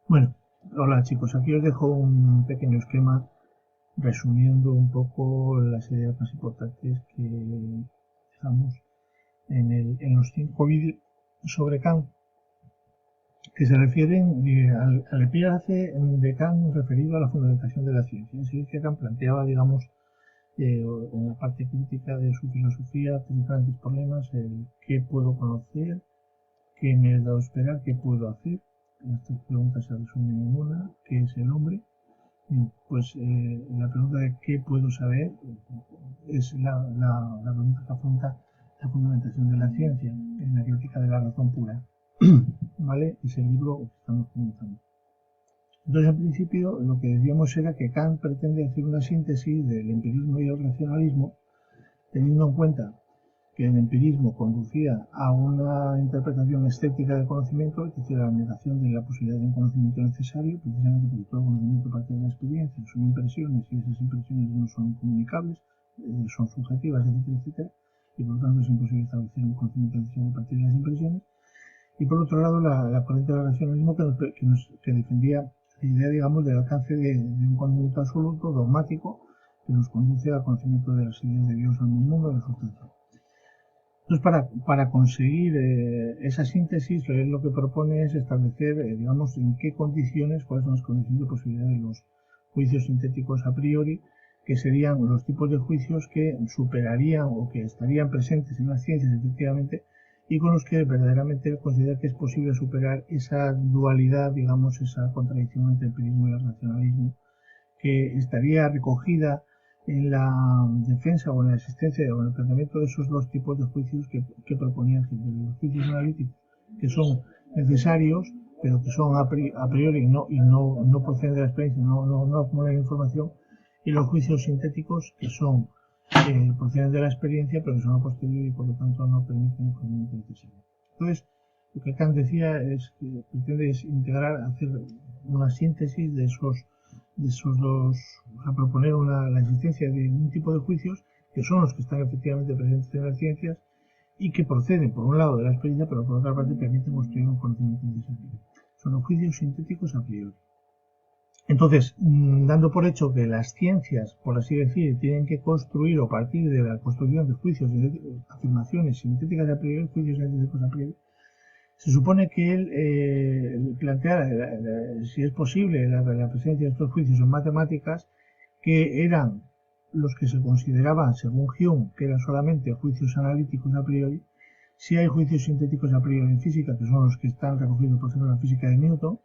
Bueno, hola chicos, aquí os dejo un pequeño esquema resumiendo un poco las ideas más importantes que dejamos en los 5 vídeos sobre Kant, que se refieren al epígrafe de Kant referido a la fundamentación de la ciencia. Así que Kant planteaba, digamos, en la parte crítica de su filosofía, tres grandes problemas: el qué puedo conocer, qué me he dado a esperar, qué puedo hacer. Estas preguntas se resumen en una: ¿qué es el hombre? Bien, pues la pregunta de qué puedo saber es la pregunta que afronta la fundamentación de la ciencia en la crítica de la razón pura. ¿Vale? Es el libro que estamos comentando. Entonces, al principio, lo que decíamos era que Kant pretende hacer una síntesis del empirismo y el racionalismo, teniendo en cuenta que el empirismo conducía a una interpretación escéptica del conocimiento, es decir, a la negación de la posibilidad de un conocimiento necesario, precisamente porque todo conocimiento parte de la experiencia, son impresiones y esas impresiones no son comunicables, son subjetivas, etcétera, etcétera, y por lo tanto es imposible establecer un conocimiento necesario a partir de las impresiones. Y por otro lado, la corriente del racionalismo que defendía la idea, digamos, del alcance de un conocimiento absoluto, dogmático, que nos conduce al conocimiento de las ideas de Dios, al mundo, de la sustancia. Entonces, para conseguir esa síntesis, lo que propone es establecer, digamos, en qué condiciones, cuáles son las condiciones de posibilidad de los juicios sintéticos a priori, que serían los tipos de juicios que superarían o que estarían presentes en las ciencias, efectivamente, y con los que verdaderamente considera que es posible superar esa dualidad, digamos, esa contradicción entre el empirismo y el racionalismo, que estaría recogida en la defensa o en la existencia o en el planteamiento de esos dos tipos de juicios que proponía Hitler: los juicios analíticos, que son necesarios, pero que son a priori y no proceden de la experiencia, no acumulan información, y los juicios sintéticos, que son proceden de la experiencia, pero que son a posteriori y por lo tanto no permiten el conocimiento necesario. Entonces, lo que Kant decía es que pretende integrar, hacer una síntesis de esos dos, a proponer la existencia de un tipo de juicios que son los que están efectivamente presentes en las ciencias y que proceden, por un lado, de la experiencia, pero por otra parte permiten construir un conocimiento necesario. Son los juicios sintéticos a priori. Entonces, dando por hecho que las ciencias, por así decir, tienen que construir o partir de la construcción de juicios, afirmaciones sintéticas a priori, juicios científicos a priori, se supone que él plantea, si es posible, la presencia de estos juicios en matemáticas, que eran los que se consideraban, según Hume, que eran solamente juicios analíticos a priori. Si hay juicios sintéticos a priori en física, que son los que están recogidos, por ejemplo, en la física de Newton,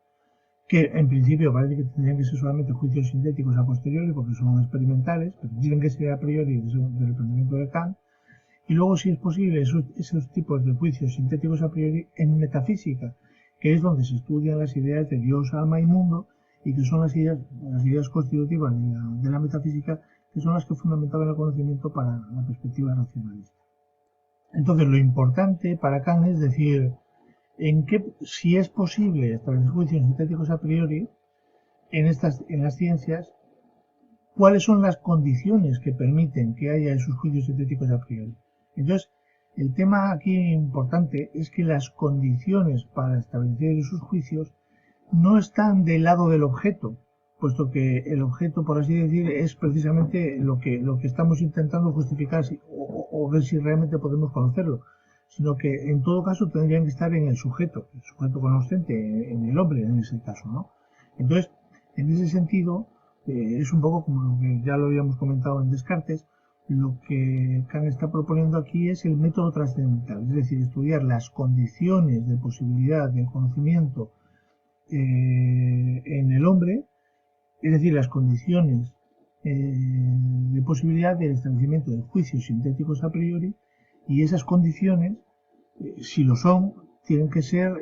que en principio parece que tendrían que ser solamente juicios sintéticos a posteriori, porque son experimentales, pero tienen que ser a priori del planteamiento de Kant. Y luego, si es posible, esos tipos de juicios sintéticos a priori en metafísica, que es donde se estudian las ideas de Dios, alma y mundo, y que son las ideas constitutivas de la metafísica, que son las que fundamentaban el conocimiento para la perspectiva racionalista. Entonces, lo importante para Kant es decir, si es posible establecer juicios sintéticos a priori en las ciencias, cuáles son las condiciones que permiten que haya esos juicios sintéticos a priori. Entonces, el tema aquí importante es que las condiciones para establecer esos juicios no están del lado del objeto, puesto que el objeto, por así decir, es precisamente lo que estamos intentando justificar o ver si realmente podemos conocerlo, sino que en todo caso tendrían que estar en el sujeto conocente, en el hombre en ese caso, ¿no? Entonces, en ese sentido, es un poco como lo que ya lo habíamos comentado en Descartes. Lo que Kant está proponiendo aquí es el método trascendental, es decir, estudiar las condiciones de posibilidad del conocimiento en el hombre, es decir, las condiciones de posibilidad del establecimiento de juicios sintéticos a priori, y esas condiciones, si lo son, tienen que ser,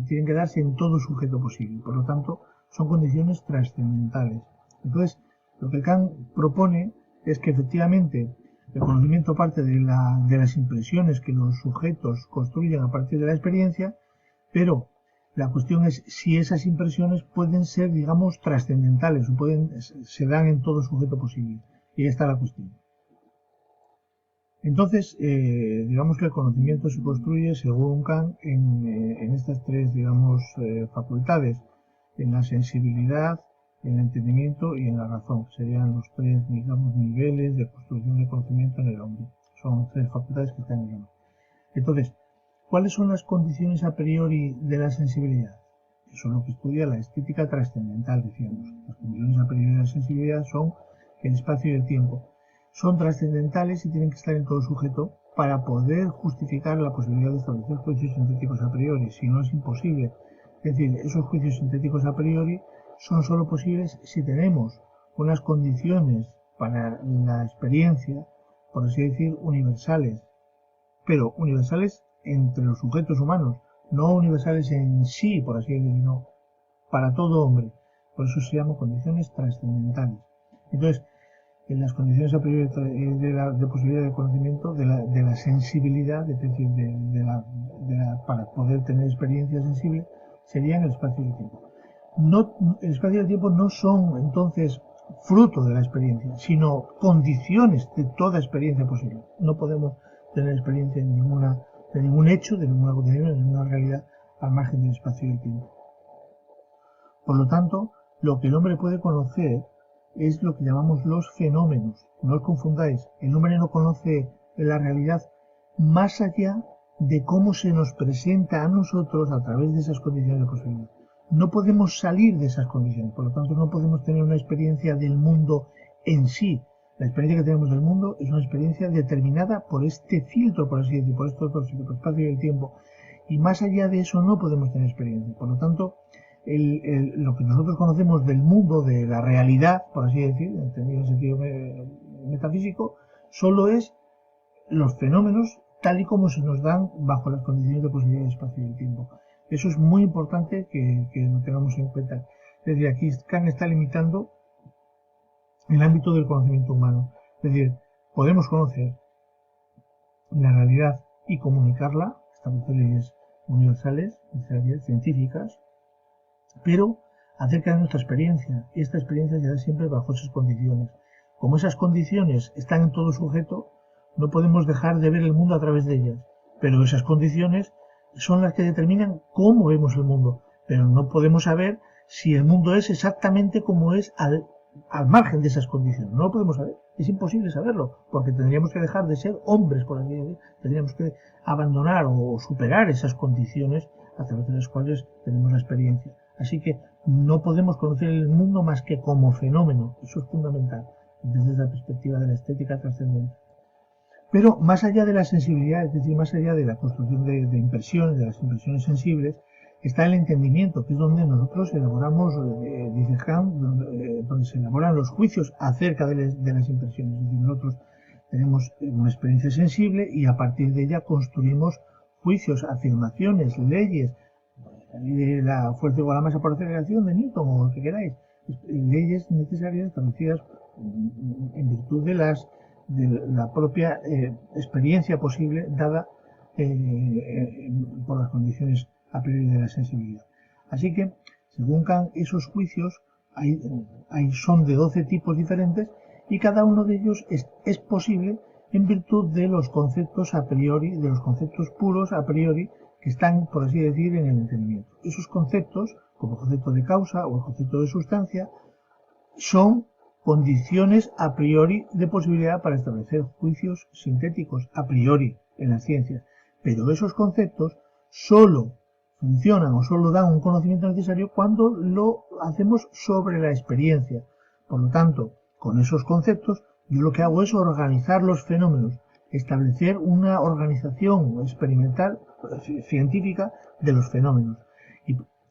tienen que darse en todo sujeto posible. Por lo tanto, son condiciones trascendentales. Entonces, lo que Kant propone es que efectivamente el conocimiento parte de las impresiones que los sujetos construyen a partir de la experiencia, pero la cuestión es si esas impresiones pueden ser, digamos, trascendentales o se dan en todo sujeto posible. Y ahí está la cuestión. Entonces, digamos que el conocimiento se construye, según Kant, en estas tres, digamos, facultades. en la sensibilidad, en el entendimiento y en la razón. Serían los tres, digamos, niveles de construcción de conocimiento en el hombre. Son tres facultades que están en el hombre. Entonces, ¿cuáles son las condiciones a priori de la sensibilidad? Eso es lo que estudia la estética trascendental, decíamos. Las condiciones a priori de la sensibilidad son el espacio y el tiempo. Son trascendentales y tienen que estar en todo sujeto para poder justificar la posibilidad de establecer juicios sintéticos a priori. Si no, es imposible. Es decir, esos juicios sintéticos a priori son solo posibles si tenemos unas condiciones para la experiencia, por así decir, universales, pero universales entre los sujetos humanos, no universales en sí, por así decirlo, sino para todo hombre. Por eso se llaman condiciones trascendentales. Entonces, en las condiciones a priori de posibilidad de conocimiento, de la sensibilidad, es decir, para poder tener experiencia sensible, serían el espacio y el tiempo. El espacio y el tiempo no son entonces fruto de la experiencia, sino condiciones de toda experiencia posible. No podemos tener experiencia de ningún hecho, de ninguna condición, de ninguna realidad al margen del espacio y el tiempo. Por lo tanto, lo que el hombre puede conocer es lo que llamamos los fenómenos. No os confundáis, el hombre no conoce la realidad más allá de cómo se nos presenta a nosotros a través de esas condiciones de posibilidad. No podemos salir de esas condiciones, por lo tanto no podemos tener una experiencia del mundo en sí. La experiencia que tenemos del mundo es una experiencia determinada por este filtro, por así decir, por estos dos filtros, el espacio y el tiempo. Y más allá de eso no podemos tener experiencia. Por lo tanto, lo que nosotros conocemos del mundo, de la realidad, por así decir, entendido en sentido metafísico, solo es los fenómenos tal y como se nos dan bajo las condiciones de posibilidad de espacio y tiempo. Eso es muy importante que lo tengamos en cuenta. Es decir, aquí Kant está limitando el ámbito del conocimiento humano. Es decir, podemos conocer la realidad y comunicarla, establecer leyes universales, necesarias, científicas, pero acerca de nuestra experiencia. Y esta experiencia se da siempre bajo esas condiciones. Como esas condiciones están en todo sujeto, no podemos dejar de ver el mundo a través de ellas. Pero esas condiciones son las que determinan cómo vemos el mundo. Pero no podemos saber si el mundo es exactamente como es al margen de esas condiciones. No lo podemos saber. Es imposible saberlo, porque tendríamos que dejar de ser hombres, por así decir. Tendríamos que abandonar o superar esas condiciones a través de las cuales tenemos la experiencia. Así que no podemos conocer el mundo más que como fenómeno. Eso es fundamental, desde la perspectiva de la estética trascendente. Pero más allá de la sensibilidad, es decir, más allá de la construcción de impresiones, de las impresiones sensibles, está el entendimiento, que es donde nosotros elaboramos, dice Kant, donde se elaboran los juicios acerca de las impresiones. Es decir, nosotros tenemos una experiencia sensible y a partir de ella construimos juicios, afirmaciones, leyes, la fuerza igual a la masa por aceleración de Newton o lo que queráis, leyes necesarias establecidas en virtud de la propia experiencia posible dada por las condiciones a priori de la sensibilidad. Así que, según Kant, esos juicios son de 12 tipos diferentes y cada uno de ellos es posible en virtud de los conceptos a priori, de los conceptos puros a priori que están, por así decir, en el entendimiento. Esos conceptos, como el concepto de causa o el concepto de sustancia, son condiciones a priori de posibilidad para establecer juicios sintéticos a priori en las ciencias. Pero esos conceptos solo funcionan o solo dan un conocimiento necesario cuando lo hacemos sobre la experiencia. Por lo tanto, con esos conceptos, yo lo que hago es organizar los fenómenos, establecer una organización experimental, científica, de los fenómenos.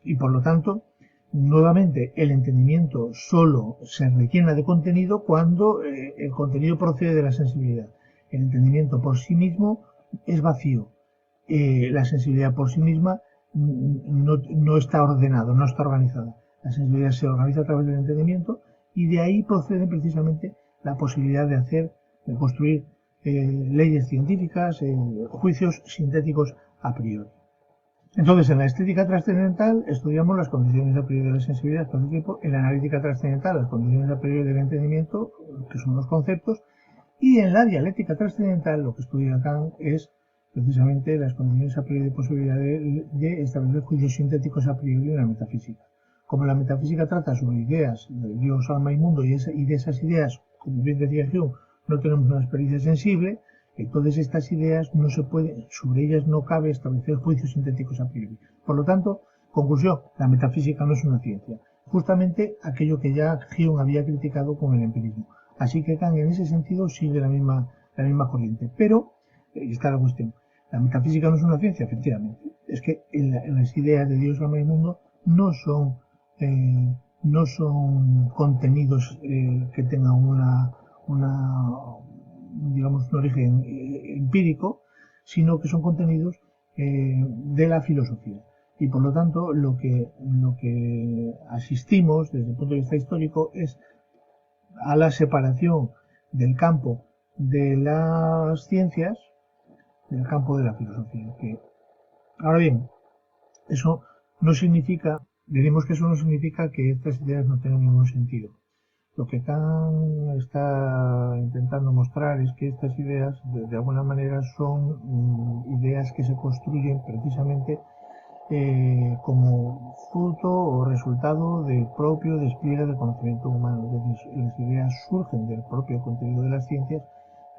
Y por lo tanto, nuevamente, el entendimiento solo se rellena de contenido cuando el contenido procede de la sensibilidad. El entendimiento por sí mismo es vacío. La sensibilidad por sí misma no está ordenada, no está organizada. La sensibilidad se organiza a través del entendimiento y de ahí procede precisamente la posibilidad de construir leyes científicas, juicios sintéticos a priori. Entonces, en la estética trascendental estudiamos las condiciones a priori de la sensibilidad, en la analítica trascendental las condiciones a priori del entendimiento, que son los conceptos, y en la dialéctica trascendental lo que estudia Kant es precisamente las condiciones a priori de posibilidad de establecer juicios sintéticos a priori en la metafísica. como la metafísica trata sobre ideas de Dios, alma y mundo, y de esas ideas, como bien decía Hume, no tenemos una experiencia sensible, entonces estas ideas no se puede, sobre ellas no cabe establecer juicios sintéticos a priori. Por lo tanto, conclusión, la metafísica no es una ciencia. Justamente aquello que ya Hume había criticado con el empirismo. Así que Kant en ese sentido sigue la misma corriente. Pero, está la cuestión, la metafísica no es una ciencia, efectivamente. Es que las ideas de Dios, alma y mundo no son contenidos que tengan digamos, un origen empírico, sino que son contenidos de la filosofía. Y por lo tanto, lo que asistimos desde el punto de vista histórico es a la separación del campo de las ciencias del campo de la filosofía. Ahora bien, eso no significa, diremos que eso no significa que estas ideas no tengan ningún sentido. Lo que Kant está intentando mostrar es que estas ideas, de alguna manera, son ideas que se construyen precisamente como fruto o resultado del propio despliegue del conocimiento humano. Es decir, las ideas surgen del propio contenido de las ciencias,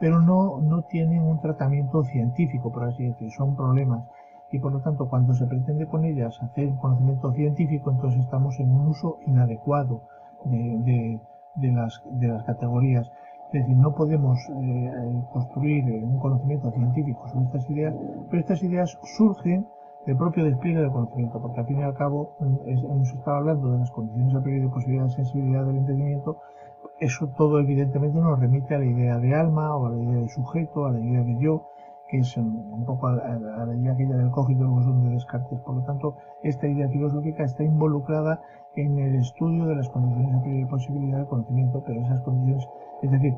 pero no tienen un tratamiento científico, por así decirlo, son problemas. Y por lo tanto, cuando se pretende con ellas hacer un conocimiento científico, entonces estamos en un uso inadecuado de las categorías. Es decir, no podemos construir un conocimiento científico sobre estas ideas, pero estas ideas surgen del propio despliegue del conocimiento, porque al fin y al cabo hemos estado hablando de las condiciones a priori de posibilidad de sensibilidad del entendimiento. Eso todo evidentemente nos remite a la idea de alma o a la idea de sujeto, a la idea de yo, que es un poco a la idea aquella del cogito ergo sum de Descartes. Por lo tanto, esta idea filosófica está involucrada en el estudio de las condiciones a priori de posibilidad del conocimiento, pero esas condiciones, es decir,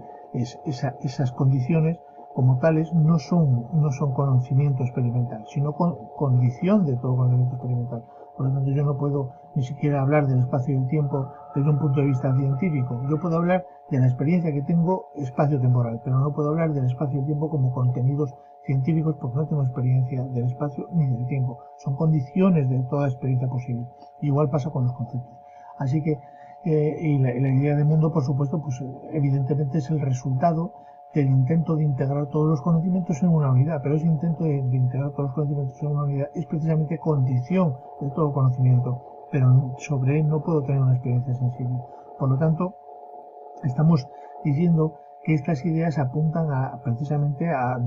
esas condiciones como tales no son conocimiento experimental, sino condición de todo conocimiento experimental. Por lo tanto, yo no puedo ni siquiera hablar del espacio y el tiempo desde un punto de vista científico. Yo puedo hablar de la experiencia que tengo espacio-temporal, pero no puedo hablar del espacio y el tiempo como contenidos científicos porque no tengo experiencia del espacio ni del tiempo. Son condiciones de toda experiencia posible. Igual pasa con los conceptos. Así que, y la idea de mundo, por supuesto, pues evidentemente es el resultado del intento de integrar todos los conocimientos en una unidad, pero ese intento de integrar todos los conocimientos en una unidad es precisamente condición de todo conocimiento, pero sobre él no puedo tener una experiencia sensible. Por lo tanto, estamos diciendo que estas ideas apuntan precisamente a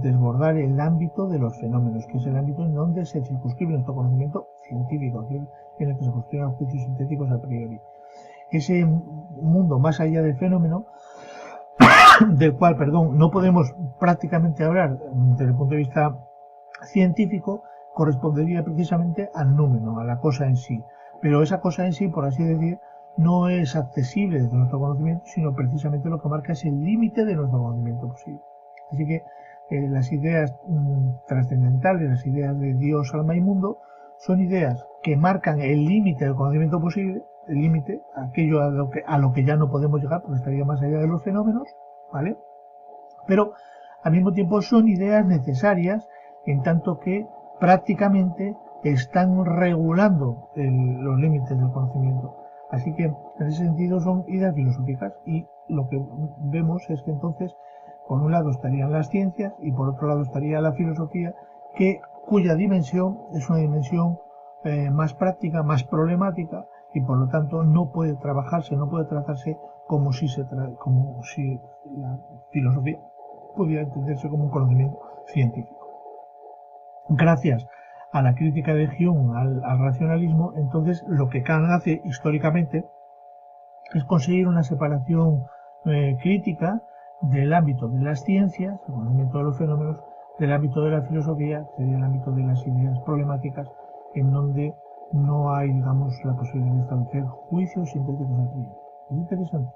desbordar el ámbito de los fenómenos, que es el ámbito en donde se circunscribe nuestro conocimiento científico, aquel en el que se construyen los juicios sintéticos a priori. Ese mundo más allá del fenómeno, del cual, no podemos prácticamente hablar desde el punto de vista científico, correspondería precisamente al númeno, a la cosa en sí. Pero esa cosa en sí, por así decir, no es accesible desde nuestro conocimiento, sino precisamente lo que marca es el límite de nuestro conocimiento posible. Así que las ideas trascendentales, las ideas de Dios, alma y mundo, son ideas que marcan el límite del conocimiento posible, el límite, aquello a lo que ya no podemos llegar, porque estaría más allá de los fenómenos, ¿vale? Pero al mismo tiempo son ideas necesarias en tanto que prácticamente están regulando los límites del conocimiento. Así que en ese sentido son ideas filosóficas y lo que vemos es que entonces por un lado estarían las ciencias y por otro lado estaría la filosofía, cuya dimensión es una dimensión más práctica, más problemática y por lo tanto no puede trabajarse, no puede tratarse como si la filosofía pudiera entenderse como un conocimiento científico. Gracias a la crítica de Hume al racionalismo, entonces lo que Kant hace históricamente es conseguir una separación crítica del ámbito de las ciencias, el conocimiento de los fenómenos, del ámbito de la filosofía, que sería el ámbito de las ideas problemáticas, en donde no hay, digamos, la posibilidad de establecer juicios sintéticos aquí. Es interesante.